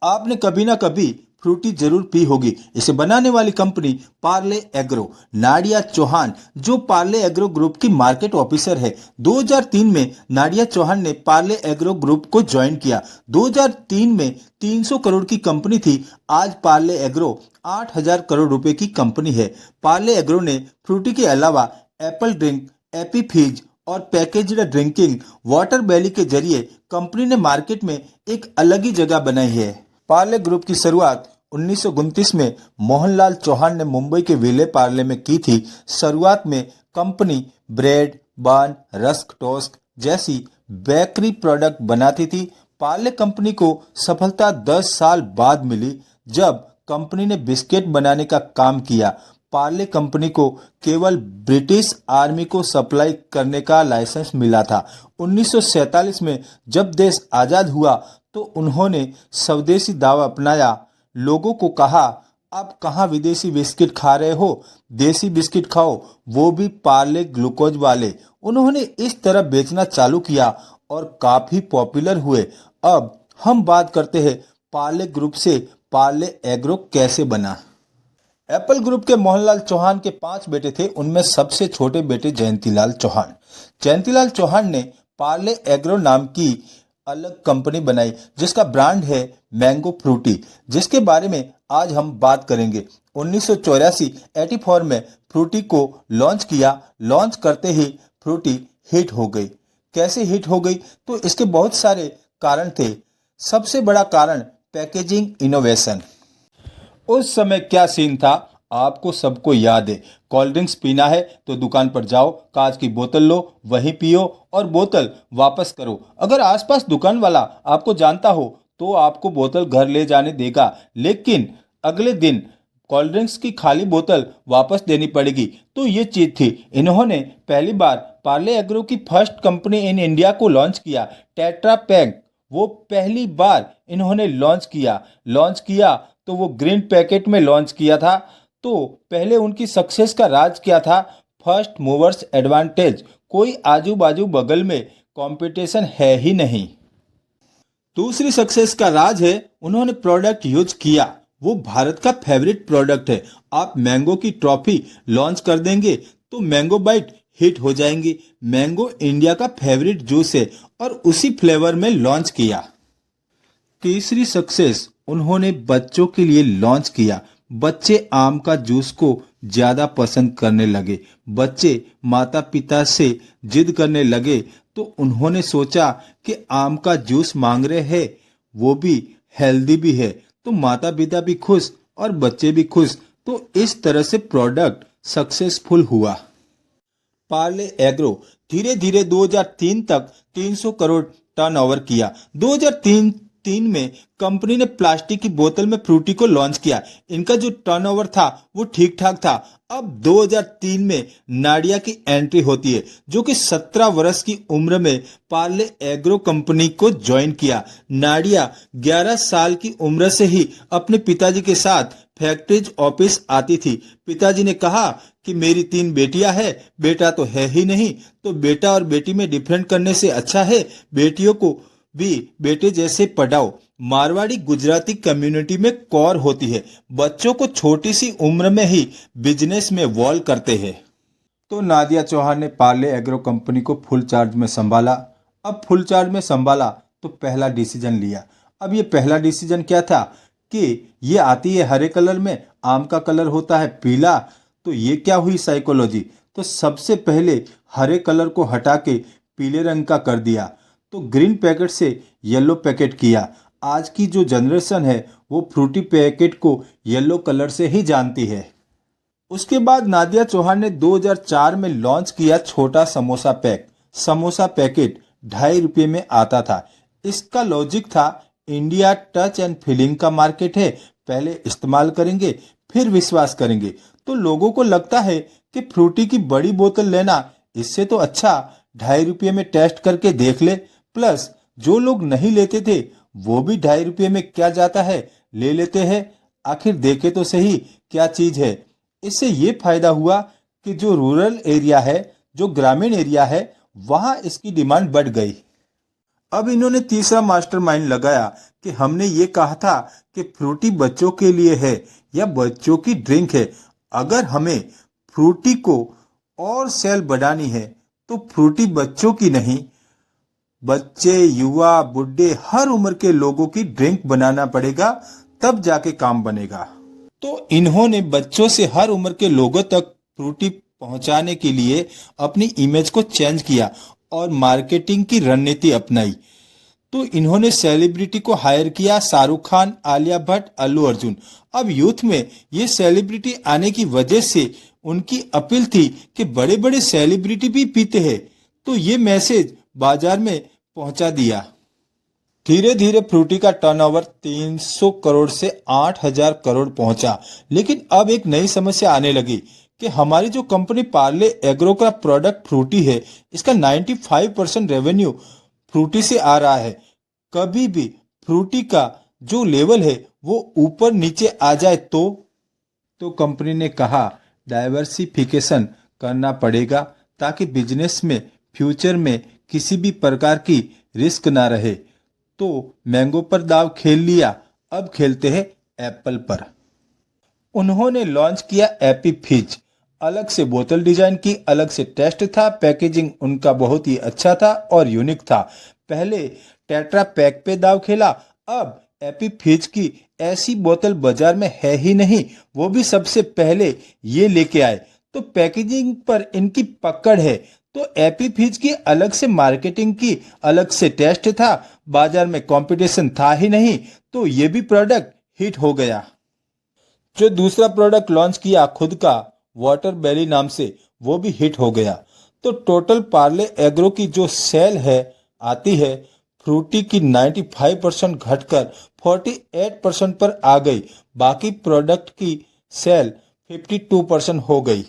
आपने कभी ना कभी फ्रूटी जरूर पी होगी। इसे बनाने वाली कंपनी पार्ले एग्रो। नाडिया चौहान जो पार्ले एग्रो ग्रुप की मार्केट ऑफिसर है, 2003 में नाडिया चौहान ने पार्ले एग्रो ग्रुप को ज्वाइन किया। 2003 में 300 करोड़ की कंपनी थी। आज पार्ले एग्रो 8,000 करोड़ रुपए की कंपनी है। पार्ले एग्रो ने फ्रूटी के अलावा एप्पल ड्रिंक, एपी फिज और पैकेज्ड ड्रिंकिंग वाटर बैली के जरिए कंपनी ने मार्केट में एक अलग ही जगह बनाई है। पार्ले ग्रुप की शुरुआत 1929 में मोहनलाल चौहान ने मुंबई के विले पार्ले में की थी। शुरुआत में कंपनी ब्रेड, बन, रस्क, टोस्ट जैसी बेकरी प्रोडक्ट बनाती थी। पार्ले कंपनी को सफलता 10 साल बाद मिली जब कंपनी ने बिस्किट बनाने का काम किया। पार्ले कंपनी को केवल ब्रिटिश आर्मी को सप्लाई करने का लाइसेंस मिला था। 1947 में जब देश आजाद हुआ तो उन्होंने स्वदेशी दावा अपनाया। लोगों को कहा, अब कहाँ विदेशी बिस्किट खा रहे हो, देसी बिस्किट खाओ, वो भी पार्ले ग्लूकोज वाले। उन्होंने इस तरह बेचना चालू किया और काफी पॉपुलर हुए। अब हम बात करते हैं पार्ले ग्रुप से पार्ले एग्रो कैसे बना। एप्पल ग्रुप के मोहनलाल चौहान के 5 बेटे थे। उनमें सबसे छोटे बेटे जयंतीलाल चौहान। जयंतीलाल चौहान ने पार्ले एग्रो नाम की अलग कंपनी बनाई जिसका ब्रांड है मैंगो फ्रूटी, जिसके बारे में आज हम बात करेंगे। 1984 में फ्रूटी को लॉन्च किया। लॉन्च करते ही फ्रूटी हिट हो गई। कैसे हिट हो गई? तो इसके बहुत सारे कारण थे। सबसे बड़ा कारण पैकेजिंग इनोवेशन। उस समय क्या सीन था आपको सबको याद है। कोल्ड ड्रिंक्स पीना है तो दुकान पर जाओ, कांच की बोतल लो, वहीं पियो और बोतल वापस करो। अगर आसपास दुकान वाला आपको जानता हो तो आपको बोतल घर ले जाने देगा, लेकिन अगले दिन कोल्ड ड्रिंक्स की खाली बोतल वापस देनी पड़ेगी। तो ये चीज थी। इन्होंने पहली बार पार्ले एग्रो की फर्स्ट कंपनी इन इंडिया को लॉन्च किया। टेट्रा पैक वो पहली बार इन्होंने लॉन्च किया तो वो ग्रीन पैकेट में लॉन्च किया था। तो पहले उनकी सक्सेस का राज क्या था? First movers advantage. कोई आजू बाजू बगल में कंपटीशन है ही नहीं। दूसरी सक्सेस का राज है उन्होंने प्रोडक्ट यूज किया। वो भारत का फेवरेट प्रोडक्ट है। आप मैंगो की ट्रॉफी लॉन्च कर देंगे तो मैंगो बाइट हिट हो जाएंगी। मैंगो इंडिया का फेवरेट जूस है और उसी फ्लेवर में लॉन्च किया। तीसरी सक्सेस उन्होंने बच्चों के लिए लॉन्च किया। बच्चे आम का जूस को ज्यादा पसंद करने लगे। बच्चे माता पिता से जिद करने लगे तो उन्होंने सोचा कि आम का जूस मांग रहे हैं, वो भी हेल्दी भी है, तो माता पिता भी खुश और बच्चे भी खुश। तो इस तरह से प्रोडक्ट सक्सेसफुल हुआ। पार्ले एग्रो धीरे धीरे 2003 तक 300 करोड़ टर्नओवर किया। 2003 में कंपनी ने प्लास्टिक की बोतल में फ्रूटी को लॉन्च किया। इनका जो टर्नओवर था वो ठीक ठाक था। अब 2003 में नाडिया की एंट्री होती है, जो कि 17 वर्ष की उम्र में पार्ले एग्रो कंपनी को ज्वाइन किया। नाडिया 11 साल की उम्र से ही अपने पिताजी के साथ फैक्ट्रीज ऑफिस आती थी। पिताजी ने कहा कि मेरी 3 बेटियां हैं, बेटा तो है ही नहीं, तो बेटा और बेटी में डिफरेंट करने से अच्छा है बेटियों को भी बेटे जैसे पढ़ाओ। मारवाड़ी गुजराती कम्युनिटी में कौर होती है, बच्चों को छोटी सी उम्र में ही बिजनेस में वॉल्व करते हैं। तो नादिया चौहान ने पार्ले एग्रो कंपनी को फुल चार्ज में संभाला। अब फुल चार्ज में संभाला तो पहला डिसीजन लिया। अब ये पहला डिसीजन क्या था कि ये आती है हरे कलर में, आम का कलर होता है पीला, तो ये क्या हुई साइकोलॉजी। तो सबसे पहले हरे कलर को हटा के पीले रंग का कर दिया, तो ग्रीन पैकेट से येलो पैकेट किया। आज की जो जनरेशन है वो फ्रूटी पैकेट को येलो कलर से ही जानती है। उसके बाद नादिया चौहान ने 2004 में लॉन्च किया छोटा समोसा पैक। समोसा पैकेट 2.5 रुपये में आता था। इसका लॉजिक था, इंडिया टच एंड फीलिंग का मार्केट है, पहले इस्तेमाल करेंगे फिर विश्वास करेंगे। तो लोगों को लगता है कि फ्रूटी की बड़ी बोतल लेना इससे तो अच्छा 2.5 रुपये में टेस्ट करके देख ले। प्लस जो लोग नहीं लेते थे वो भी 2.5 रुपये में क्या जाता है ले लेते हैं, आखिर देखे तो सही क्या चीज है। इससे ये फायदा हुआ कि जो रूरल एरिया है, जो ग्रामीण एरिया है, वहां इसकी डिमांड बढ़ गई। अब इन्होंने तीसरा मास्टरमाइंड लगाया कि हमने ये कहा था कि फ्रूटी बच्चों के लिए है या बच्चों की ड्रिंक है। अगर हमें फ्रूटी को और सेल बढ़ानी है तो फ्रूटी बच्चों की नहीं, बच्चे, युवा, बुढ़े, हर उम्र के लोगों की ड्रिंक बनाना पड़ेगा, तब जाके काम बनेगा। तो इन्होंने बच्चों से हर उम्र के लोगों तक फ्रूटी पहुंचाने के लिए अपनी इमेज को चेंज किया और मार्केटिंग की रणनीति अपनाई। तो इन्होंने सेलिब्रिटी को हायर किया, शाहरुख खान, आलिया भट्ट, अल्लू अर्जुन। अब यूथ में ये सेलिब्रिटी आने की वजह से उनकी अपील थी कि बड़े बड़े सेलिब्रिटी भी पीते हैं, तो ये मैसेज बाजार में पहुंचा दिया। धीरे धीरे फ्रूटी का टर्नओवर 300 करोड़ से 8,000 करोड़ पहुंचा। लेकिन अब एक नई समस्या आने लगी कि हमारी जो कंपनी पार्ले एग्रो का प्रोडक्ट फ्रूटी है, इसका 95% रेवेन्यू फ्रूटी से आ रहा है। कभी भी फ्रूटी का जो लेवल है वो ऊपर नीचे आ जाए तो कंपनी ने कहा डाइवर्सिफिकेशन करना पड़ेगा ताकि बिजनेस में फ्यूचर में किसी भी प्रकार की रिस्क ना रहे। तो मैंगो पर दाव खेल लिया, अब खेलते हैं एप्पल पर। उन्होंने लॉन्च किया एपी फिज। अलग से बोतल डिजाइन की, अलग से टेस्ट था, पैकेजिंग उनका बहुत ही अच्छा था और यूनिक था। पहले टेट्रा पैक पे दाव खेला, अब एपी फिज की ऐसी बोतल बाजार में है ही नहीं, वो भी सबसे पहले ये लेके आए। तो पैकेजिंग पर इनकी पकड़ है। तो एपी फिज की अलग से मार्केटिंग की, अलग से टेस्ट था, बाजार में कंपटीशन था ही नहीं, तो ये भी प्रोडक्ट हिट हो गया। जो दूसरा प्रोडक्ट लॉन्च किया खुद का वाटर बेली नाम से, वो भी हिट हो गया। तो टोटल पार्ले एग्रो की जो सेल है आती है फ्रूटी की 95% घटकर 48% पर आ गई। बाकी प्रोडक्ट की सेल 52% हो गई।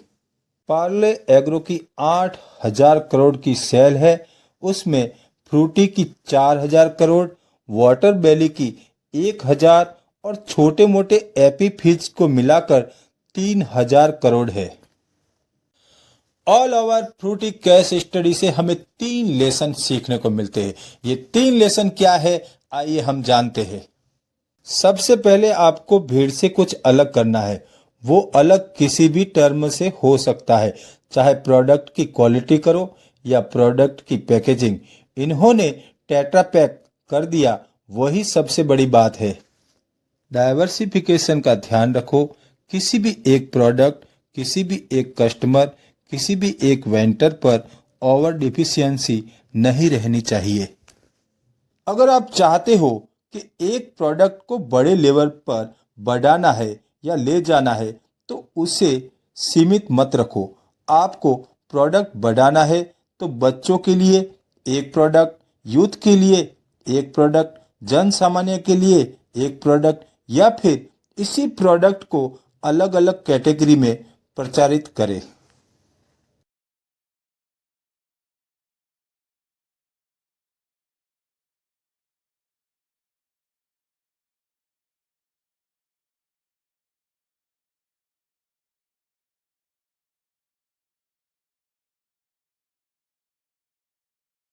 पार्ले एग्रो की 8,000 करोड़ की सेल है, उसमें फ्रूटी की 4,000 करोड़, वाटर बेली की 1,000 और छोटे मोटे एपी फिज को मिलाकर 3,000 करोड़ है। All over Frooti case study से हमें 3 लेसन सीखने को मिलते हैं। ये 3 लेसन क्या है, आइए हम जानते हैं। सबसे पहले आपको भीड़ से कुछ अलग करना है। वो अलग किसी भी टर्म से हो सकता है, चाहे प्रोडक्ट की क्वालिटी करो या प्रोडक्ट की पैकेजिंग। इन्होंने टेट्रा पैक कर दिया, वही सबसे बड़ी बात है। डाइवर्सिफिकेशन का ध्यान रखो। किसी भी एक प्रोडक्ट, किसी भी एक कस्टमर, किसी भी एक वेंडर पर ओवर डिफिशियंसी नहीं रहनी चाहिए। अगर आप चाहते हो कि एक प्रोडक्ट को बड़े लेवल पर बढ़ाना है या ले जाना है, तो उसे सीमित मत रखो। आपको प्रोडक्ट बढ़ाना है तो बच्चों के लिए एक प्रोडक्ट, यूथ के लिए एक प्रोडक्ट, जन सामान्य के लिए एक प्रोडक्ट, या फिर इसी प्रोडक्ट को अलग अलग कैटेगरी में प्रचारित करें।